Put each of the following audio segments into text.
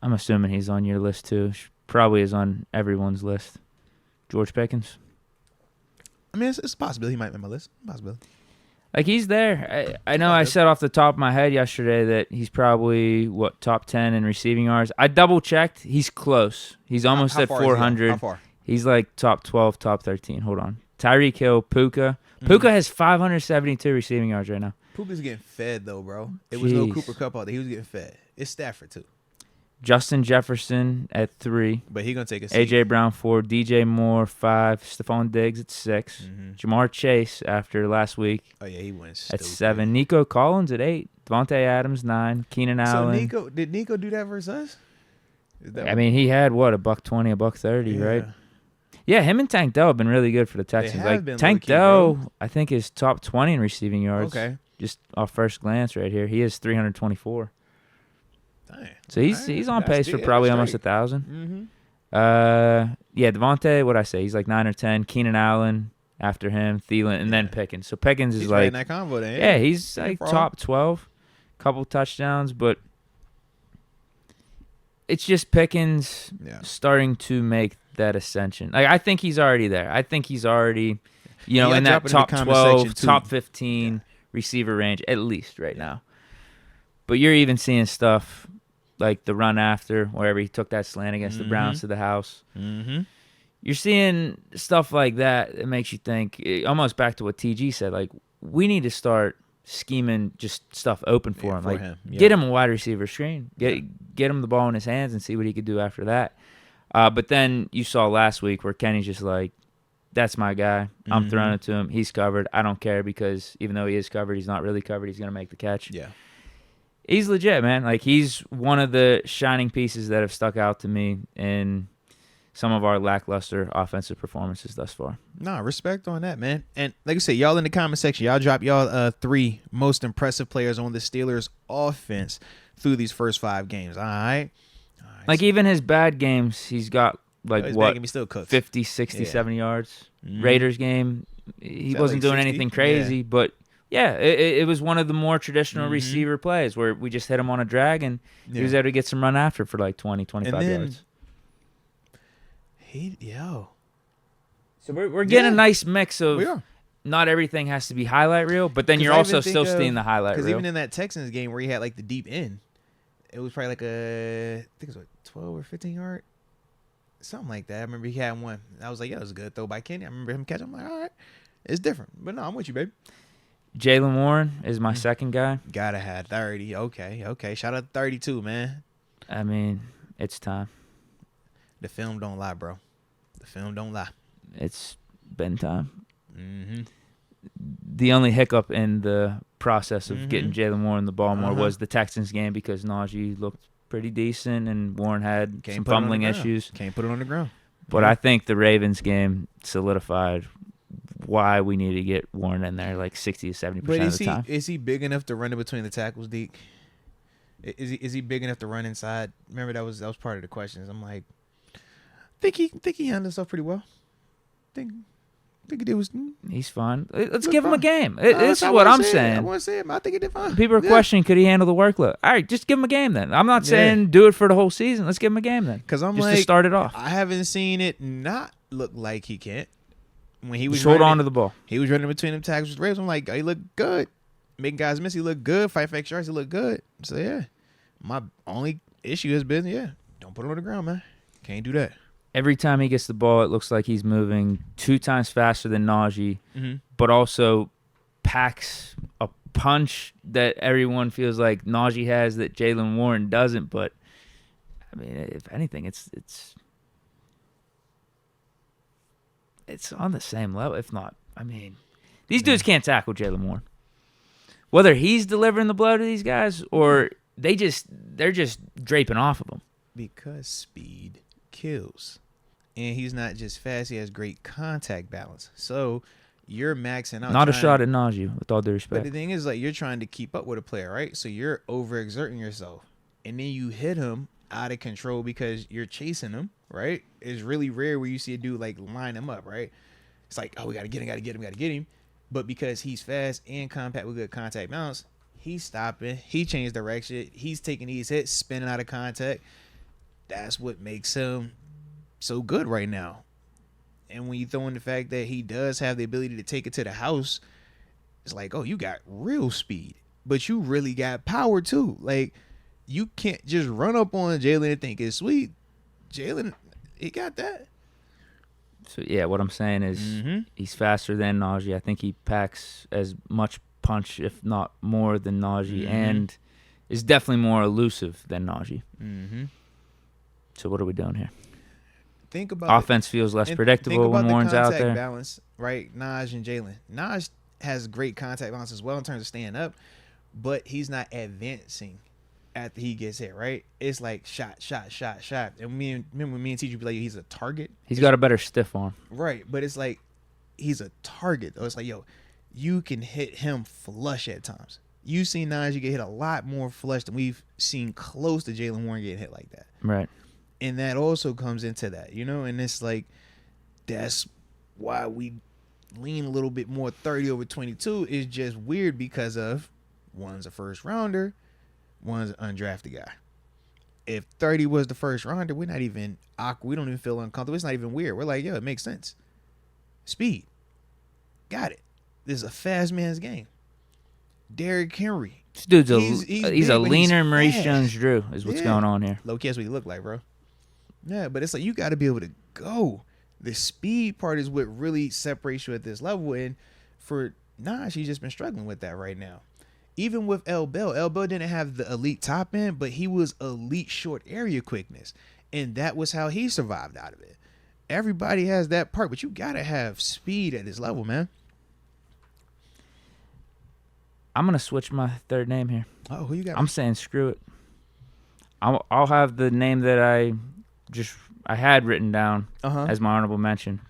I'm assuming he's on your list too. Probably is on everyone's list. George Pickens. I mean, it's a possibility. He might be on my list. Possibility. Like, he's there. I know I said off the top of my head yesterday that he's probably, top 10 in receiving yards. I double-checked. He's close. He's almost at 400. How far? He's like top 12, top 13. Hold on. Tyreek Hill, Puka. Puka has 572 receiving yards right now. Puka's getting fed, though, bro. It was no Cooper Kupp out there. He was getting fed. It's Stafford, too. Justin Jefferson at 3. But he's going to take a seat. A.J. Brown 4. DJ Moore 5. Stephon Diggs at 6. Jamar Chase after last week. Oh, yeah, he went at 7. Nico Collins at 8. Devontae Adams 9. Keenan Allen. So did Nico do that versus us? I mean, he had, what, $120, $130, right? Yeah, him and Tank Dell have been really good for the Texans. Like, Tank Dell, I think, is top 20 in receiving yards. Okay. Just off first glance right here. He is 324. Dang. So he's on pace for probably almost 1,000. Yeah, Devontae, what'd I say? He's like 9 or 10. Keenan Allen after him, Thielen, and then Pickens. So Pickens is right like, in that combo then. Yeah, he's like top 12. Couple touchdowns, but it's just Pickens starting to make that ascension. Like, I think he's already there. I think he's already, in that top 12, top 15 receiver range at least right now. But you're even seeing stuff like the run after, wherever he took that slant against the Browns to the house. You're seeing stuff like that. It makes you think, almost back to what TG said, like, we need to start scheming just stuff open for him. Like, get him a wide receiver screen. Get him the ball in his hands and see what he could do after that. But then you saw last week where Kenny's just like, that's my guy. I'm throwing it to him. He's covered. I don't care, because even though he is covered, he's not really covered. He's going to make the catch. Yeah. He's legit, man. Like, he's one of the shining pieces that have stuck out to me in some of our lackluster offensive performances thus far. Nah, respect on that, man. And like I said, y'all in the comment section, y'all drop y'all 3 most impressive players on the Steelers offense through these first 5 games. All right. Like, even his bad games, he's got, like, what, still 50, 60, 70 yards. Raiders game, he wasn't doing anything crazy, but, yeah, it was one of the more traditional receiver plays where we just hit him on a drag, and he was able to get some run after for, like, 20, 25 yards. So we're getting a nice mix of not everything has to be highlight reel, but then you're also still seeing the highlight reel. Because even in that Texans game where he had, like, the deep end, it was probably like I think it was 12 or 15 yard, something like that. I remember he had one. I was like, yeah, it was a good throw by Kenny. I remember him catching. I'm like, all right, it's different. But no, I'm with you, baby. Jaylen Warren is my second guy. Gotta have 30. Okay. Shout out to 32, man. I mean, it's time. The film don't lie, bro. The film don't lie. It's been time. The only hiccup in the process of getting Jaylen Warren the ball more was the Texans game, because Najee looked pretty decent and Warren had some fumbling issues. Can't put it on the ground. But I think the Ravens game solidified why we need to get Warren in there like 60 to 70% of the time. Is he big enough to run in between the tackles, Deke? Is he big enough to run inside? Remember, that was part of the questions. I'm like, think he handled himself pretty well. Think he did was. He's fine. Let's give him a game. This is what I'm saying. I want to say him. I think he did fine. People are questioning, could he handle the workload? All right, just give him a game then. I'm not saying do it for the whole season. Let's give him a game then. Because I'm just to start it off. I haven't seen it not look like he can't. When he was hold on to the ball. He was running between them tackles with Ravens. I'm like, he looked good. Making guys miss, he looked good. Fight for extra yards, he looked good. So yeah, my only issue has been don't put him on the ground, man. Can't do that. Every time he gets the ball, it looks like he's moving 2 times faster than Najee, but also packs a punch that everyone feels like Najee has that Jaylen Warren doesn't. But I mean, if anything, it's on the same level, if not. I mean, these dudes can't tackle Jaylen Warren. Whether he's delivering the blow to these guys or they're just draping off of them. Because speed kills. And he's not just fast, he has great contact balance. So you're maxing out. Not a shot at Najee, with all due respect. But the thing is, like, you're trying to keep up with a player, right? So you're overexerting yourself. And then you hit him out of control because you're chasing him, right? It's really rare where you see a dude, like, line him up, right? It's like, oh, we got to get him. But because he's fast and compact with good contact balance, he's stopping. He changed direction. He's taking these hits, spinning out of contact. that's what makes him so good right now. And when you throw in the fact that he does have the ability to take it to the house, it's like, oh, you got real speed, but you really got power too. Like, you can't just run up on Jalen and think it's sweet. Jalen, he got that. So, yeah, what I'm saying is he's faster than Najee. I think he packs as much punch, if not more, than Najee, and is definitely more elusive than Najee. So what are we doing here? Think about offense feels less predictable when Warren's out there. Balance, right? Naj and Jalen. Naj has great contact balance as well in terms of staying up, but he's not advancing after he gets hit, right? It's like shot. And remember me and TJ be like, he's a target. He's got a better stiff arm. Right, but it's like he's a target. Though. It's like, yo, you can hit him flush at times. You've seen Najee get hit a lot more flush than we've seen close to Jalen Warren getting hit like that. Right. And that also comes into that, you know? And it's like, that's why we lean a little bit more 30 over 22 is just weird because of one's a first rounder, one's an undrafted guy. If 30 was the first rounder, we're not even awkward. We don't even feel uncomfortable. It's not even weird. We're like, yo, it makes sense. Speed. Got it. This is a fast man's game. Derrick Henry. This dude's he's a leaner Maurice Jones-Drew is what's going on here. Low-key, that's what he look like, bro. Yeah, but it's like you got to be able to go. The speed part is what really separates you at this level. And for Naj, he's just been struggling with that right now. Even with L. Bell didn't have the elite top end, but he was elite short area quickness. And that was how he survived out of it. Everybody has that part, but you got to have speed at this level, man. I'm going to switch my third name here. Oh, who you got? I'm saying screw it. I'll have the name that I had written down as my honorable mention,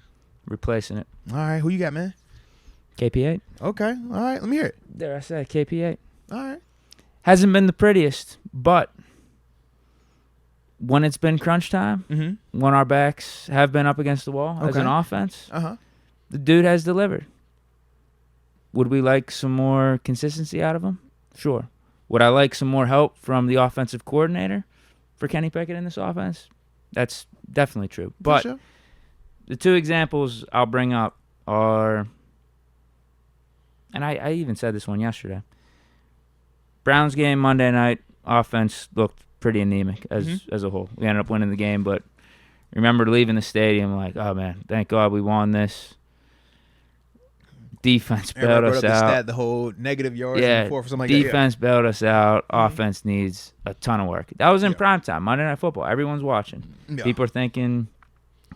replacing it. All right, who you got, man? KP8. Okay, all right, let me hear it. There, I said KP8. All right. Hasn't been the prettiest, but when it's been crunch time, when our backs have been up against the wall as an offense, the dude has delivered. Would we like some more consistency out of him? Sure. Would I like some more help from the offensive coordinator for Kenny Pickett in this offense? That's definitely true. But the two examples I'll bring up are, and I even said this one yesterday, Browns game Monday night, offense looked pretty anemic as a whole. We ended up winning the game, but remember leaving the stadium like, oh, man, thank God we won this. Defense bailed us out. The whole negative yards and forth or something like defense bailed us out. Offense needs a ton of work. That was in primetime, Monday Night Football. Everyone's watching. Yeah. People are thinking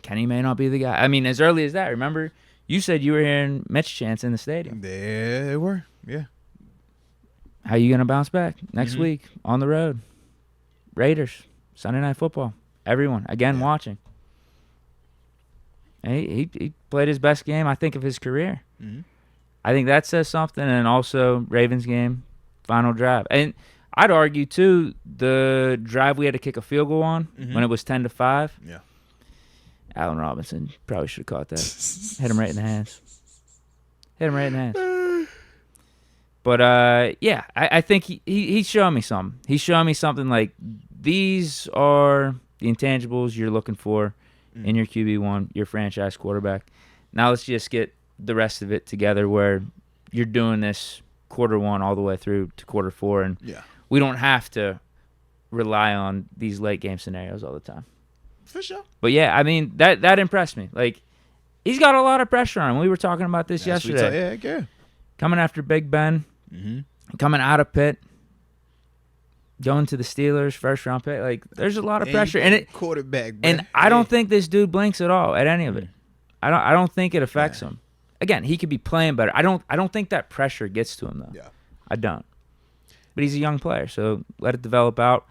Kenny may not be the guy. I mean, as early as that, remember, you said you were hearing Mitch chants in the stadium. There they were, yeah. How you going to bounce back next week on the road? Raiders, Sunday Night Football. Everyone, again, watching. And he played his best game, I think, of his career. I think that says something, and also Ravens game, final drive. And I'd argue, too, the drive we had to kick a field goal on when it was 10-5. Yeah. Allen Robinson probably should have caught that. Hit him right in the hands. But, I think he's showing me something. He's showing me something like these are the intangibles you're looking for in your QB1, your franchise quarterback. Now let's just get the rest of it together where you're doing this quarter one all the way through to quarter four, and we don't have to rely on these late game scenarios all the time. For sure. But yeah, I mean that impressed me. Like, he's got a lot of pressure on him. We were talking about this yesterday. Yeah. Coming after Big Ben, coming out of Pitt, going to the Steelers, first round pick. Like, there's a lot of pressure, and it quarterback. And I don't think this dude blinks at all at any of it. I don't think it affects him. Again, he could be playing better. I don't think that pressure gets to him though. Yeah. I don't. But he's a young player, so let it develop out.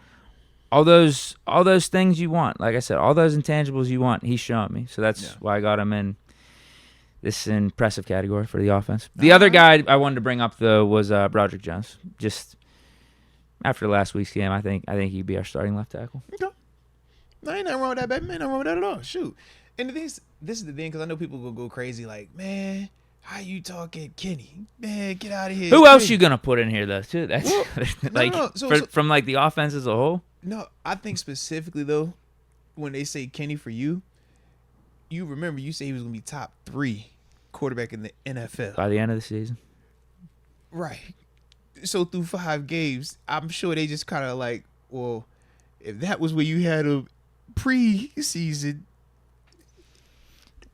All those things you want, like I said, all those intangibles you want, he's showing me. So that's why I got him in this impressive category for the offense. The other guy I wanted to bring up though was Broderick Jones. Just after last week's game, I think he'd be our starting left tackle. Okay. No, ain't nothing wrong with that, baby. Ain't nothing wrong with that at all. Shoot. And the thing is, this is the thing, because I know people will go crazy like, man, how you talking Kenny? Man, get out of here. Who else you going to put in here, though, too? That's from, like, the offense as a whole? No, I think specifically, though, when they say Kenny for you, you remember you say he was going to be top 3 quarterback in the NFL. By the end of the season. Right. So through 5 games, I'm sure they just kind of like, well, if that was where you had a pre-season.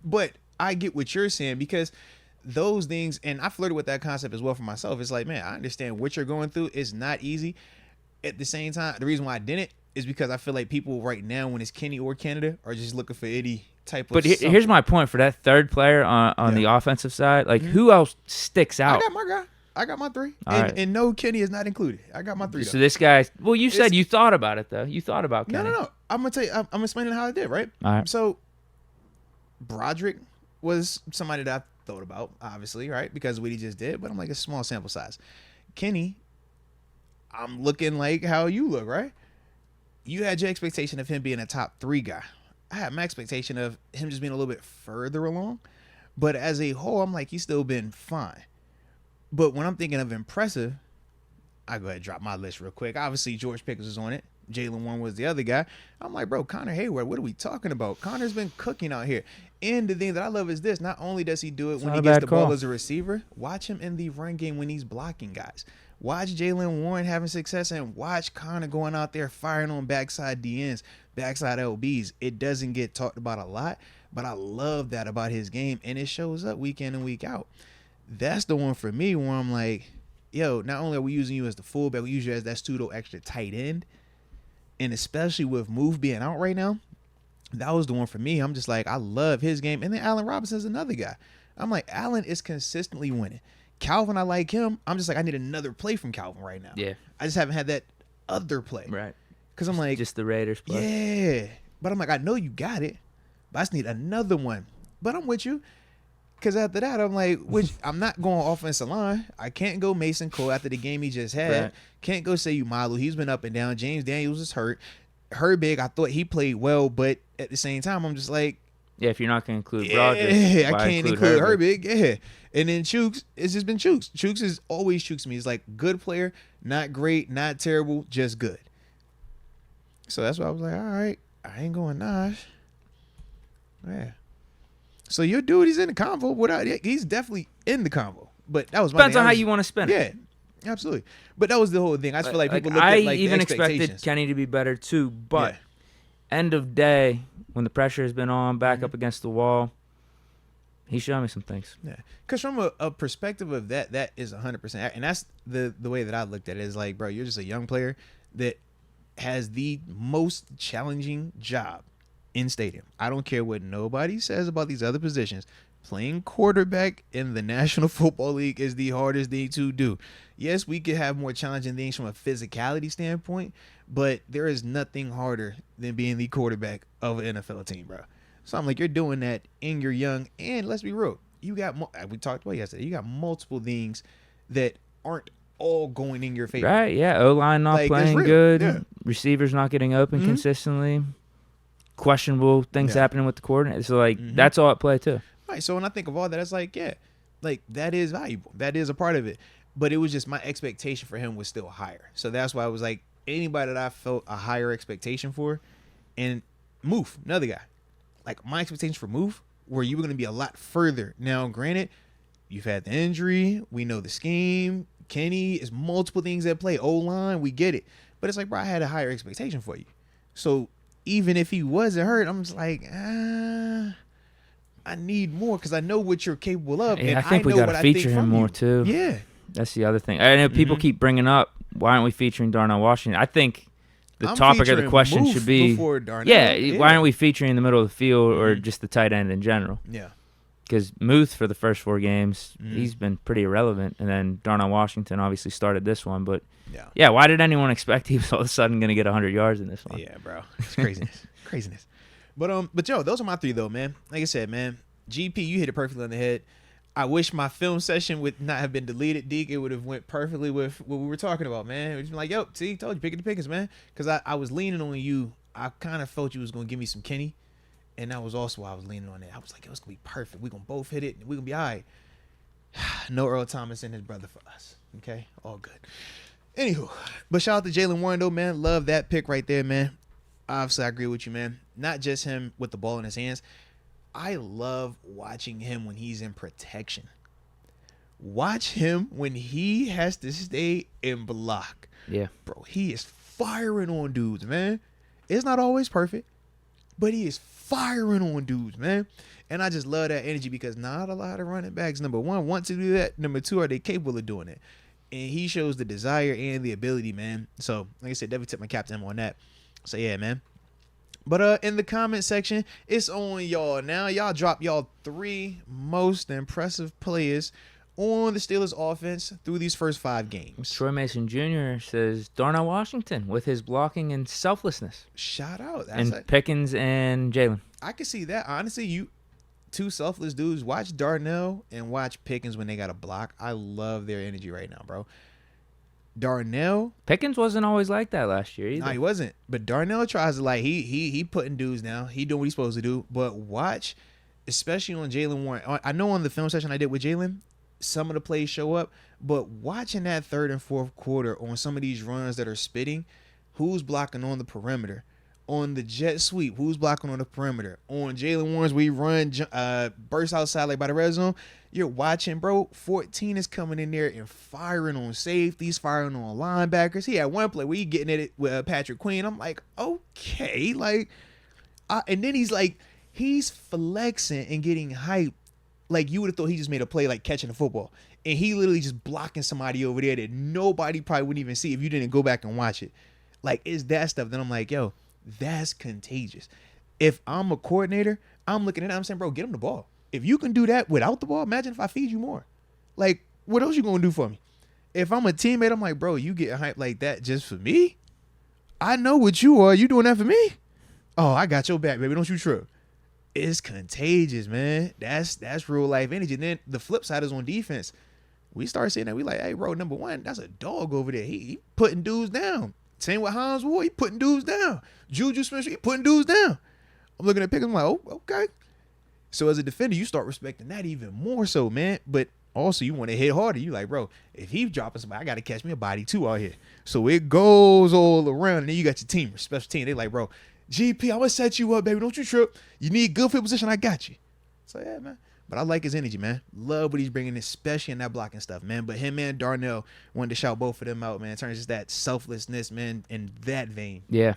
But I get what you're saying, because those things, and I flirted with that concept as well for myself. It's like, man, I understand what you're going through. It's not easy. At the same time, the reason why I didn't is because I feel like people right now, when it's Kenny or Canada, are just looking for any type of. But here's my point for that third player on the offensive side. Like, who else sticks out? I got my guy. I got my 3. And no, Kenny is not included. I got my 3. So this guy, well, you said you thought about it, though. You thought about Kenny. No. I'm going to tell you, I'm explaining how I did, right? All right. So Broderick was somebody that I thought about, obviously, right? Because of what he just did. But I'm like, a small sample size. Kenny, I'm looking like how you look, right? You had your expectation of him being a top 3 guy. I had my expectation of him just being a little bit further along. But as a whole, I'm like, he's still been fine. But when I'm thinking of impressive, I go ahead and drop my list real quick. Obviously, George Pickens was on it. Jalen Warren was the other guy. I'm like, bro, Connor Hayward, what are we talking about? Connor's been cooking out here. And the thing that I love is this. Not only does he do it when he gets the ball as a receiver, watch him in the run game when he's blocking guys. Watch Jalen Warren having success, and watch Connor going out there firing on backside DNs, backside LBs. It doesn't get talked about a lot, but I love that about his game, and it shows up week in and week out. That's the one for me where I'm like, yo, not only are we using you as the fullback, we use you as that pseudo extra tight end. And especially with Move being out right now, that was the one for me. I'm just like, I love his game. And then Allen Robinson's another guy. I'm like, Allen is consistently winning. Calvin, I like him. I'm just like, I need another play from Calvin right now. Yeah. I just haven't had that other play. Right. Because I'm like. Just the Raiders play. Yeah. But I'm like, I know you got it, but I just need another one. But I'm with you. Because after that, I'm like, I'm not going offensive line. I can't go Mason Cole after the game he just had. Right. Can't go say Umalu. He's been up and down. James Daniels is hurt. Herbig, I thought he played well, but at the same time, I'm just like. Yeah, if you're not going to include Broderick. Yeah, I can't include Herbig. Yeah. And then Chooks, it's just been Chooks. Chooks is always Chooks to me. He's like, good player, not great, not terrible, just good. So that's why I was like, all right, I ain't going Naj. Yeah. So your dude, he's in the convo. He's definitely in the convo. But that was my Depends on how you want to spend it. Yeah, absolutely. But that was the whole thing. I just feel like people look at like I even the expectations. expected Kenny to be better too. But end of day, when the pressure has been on, back up against the wall, he showed me some things. Yeah, because from a perspective of that is 100%. And that's the way that I looked at it. Is like, bro, you're just a young player that has the most challenging job in stadium. I don't care what nobody says about these other positions. Playing quarterback in the National Football League is the hardest thing to do. Yes, we could have more challenging things from a physicality standpoint, but there is nothing harder than being the quarterback of an NFL team, bro. So I'm like, you're doing that and you're young, and let's be real, you got we talked about yesterday. You got multiple things that aren't all going in your favor. Right? Yeah, O-line not playing good, receivers not getting open consistently. Questionable things happening with the coordinator. So, like, that's all at play, too. Right. So, when I think of all that, it's like, yeah, like, that is valuable. That is a part of it. But it was just my expectation for him was still higher. So, that's why I was like, anybody that I felt a higher expectation for, and Moof, another guy. Like, my expectations for Moof were you were going to be a lot further. Now, granted, you've had the injury. We know the scheme. Kenny is multiple things at play. O-line, we get it. But it's like, bro, I had a higher expectation for you. So, even if he wasn't hurt, I'm just like, I need more because I know what you're capable of. Yeah, and I think we got to feature him more, too. Yeah. That's the other thing. I know people keep bringing up, why aren't we featuring Darnell Washington? I think the topic of the question should be, why aren't we featuring in the middle of the field or just the tight end in general? Yeah. Because Muth, for the first 4 games, he's been pretty irrelevant. And then Darnell Washington obviously started this one. But, yeah, why did anyone expect he was all of a sudden going to get 100 yards in this one? Yeah, bro. It's craziness. Craziness. But, yo, those are my 3, though, man. Like I said, man, GP, you hit it perfectly on the head. I wish my film session would not have been deleted, Deke. It would have went perfectly with what we were talking about, man. It was like, yo, see, told you, picking the Pickens, man. Because I was leaning on you. I kind of felt you was going to give me some Kenny. And that was also why I was leaning on it. I was like, it's going to be perfect. We're going to both hit it. We're going to be all right. No Earl Thomas and his brother for us. Okay? All good. Anywho. But shout out to Jalen Warren, though, man. Love that pick right there, man. Obviously, I agree with you, man. Not just him with the ball in his hands. I love watching him when he's in protection. Watch him when he has to stay and block. Yeah. Bro, he is firing on dudes, man. It's not always perfect, but he is firing on dudes, man. And I just love that energy because not a lot of running backs, number one, want to do that. Number two, are they capable of doing it? And he shows the desire and the ability, man. So, like I said, definitely tip my cap to him on that. So, yeah, man. But in the comment section, it's on y'all now. Y'all drop y'all 3 most impressive players on the Steelers offense through these first 5 games. Troy Mason Jr. says Darnell Washington with his blocking and selflessness. Shout out. And Pickens and Jalen. I can see that. Honestly, you 2 selfless dudes. Watch Darnell and watch Pickens when they got a block. I love their energy right now, bro. Darnell. Pickens wasn't always like that last year either. No, he wasn't. But Darnell tries to he putting dudes down. He doing what he's supposed to do. But watch, especially on Jalen Warren. I know on the film session I did with Jalen, some of the plays show up, but watching that 3rd and 4th quarter on some of these runs that are spitting, who's blocking on the perimeter? On the jet sweep, who's blocking on the perimeter? On Jalen Warren's, we run burst outside like by the red zone. You're watching, bro. 14 is coming in there and firing on safeties, firing on linebackers. He had one play where he getting it with Patrick Queen. I'm like, okay, like, and then he's flexing and getting hyped. Like, you would have thought he just made a play like catching a football. And he literally just blocking somebody over there that nobody probably wouldn't even see if you didn't go back and watch it. Like, it's that stuff. Then I'm like, yo, that's contagious. If I'm a coordinator, I'm looking at it, I'm saying, bro, get him the ball. If you can do that without the ball, imagine if I feed you more. Like, what else you going to do for me? If I'm a teammate, I'm like, bro, you get hyped like that just for me? I know what you are. You doing that for me? Oh, I got your back, baby. Don't you trip. It's contagious, man. That's real life energy. And then the flip side is on defense. We start saying that. We like, hey, bro, number one, that's a dog over there. He putting dudes down. Same with Hines Ward. He putting dudes down. Juju Smith, he putting dudes down. I'm looking at Pickens. I'm like, oh, okay. So as a defender, you start respecting that even more so, man. But also, you want to hit harder. You like, bro, if he's dropping somebody, I got to catch me a body too out here. So it goes all around. And then you got your team, your special team. They like, bro, GP, I'm going to set you up, baby. Don't you trip. You need good field position. I got you. So, yeah, man. But I like his energy, man. Love what he's bringing, especially in that blocking stuff, man. But him and Darnell wanted to shout both of them out, man. In terms of just that selflessness, man, in that vein. Yeah.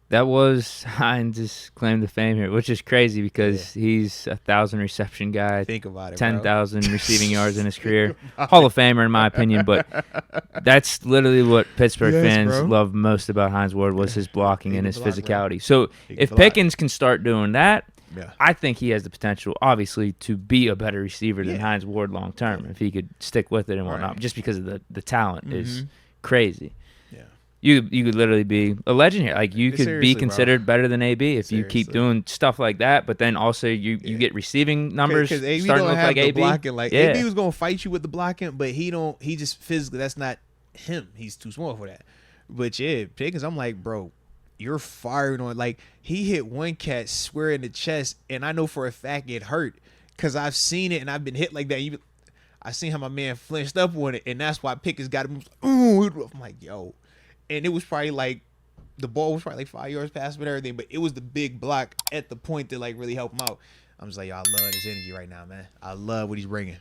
That was Hines' claim to fame here, which is crazy because he's 1,000 reception guy. Think about it, 10,000 receiving yards in his career. Hall of Famer, in my opinion. But that's literally what Pittsburgh fans love most about Hines Ward was his blocking and his physicality. Bro. So if Pickens can start doing that, I think he has the potential, obviously, to be a better receiver than Hines Ward long term if he could stick with it and whatnot. Just because of the talent is crazy. You could literally be a legend here. Like, you could be considered better than AB if you keep doing stuff like that. But then also you get receiving numbers starting to look like AB. Blocking. Like, AB was gonna fight you with the blocking, but he just physically, that's not him. He's too small for that. But yeah, Pickens, I'm like, bro, you're firing on. Like, he hit one cat square in the chest, and I know for a fact it hurt because I've seen it and I've been hit like that. I seen how my man flinched up on it, and that's why Pickens got him. Ooh, I'm like, yo. And it was probably like, the ball was probably like 5 yards past him and everything, but it was the big block at the point that like really helped him out. I'm just like, yo, I love his energy right now, man. I love what he's bringing.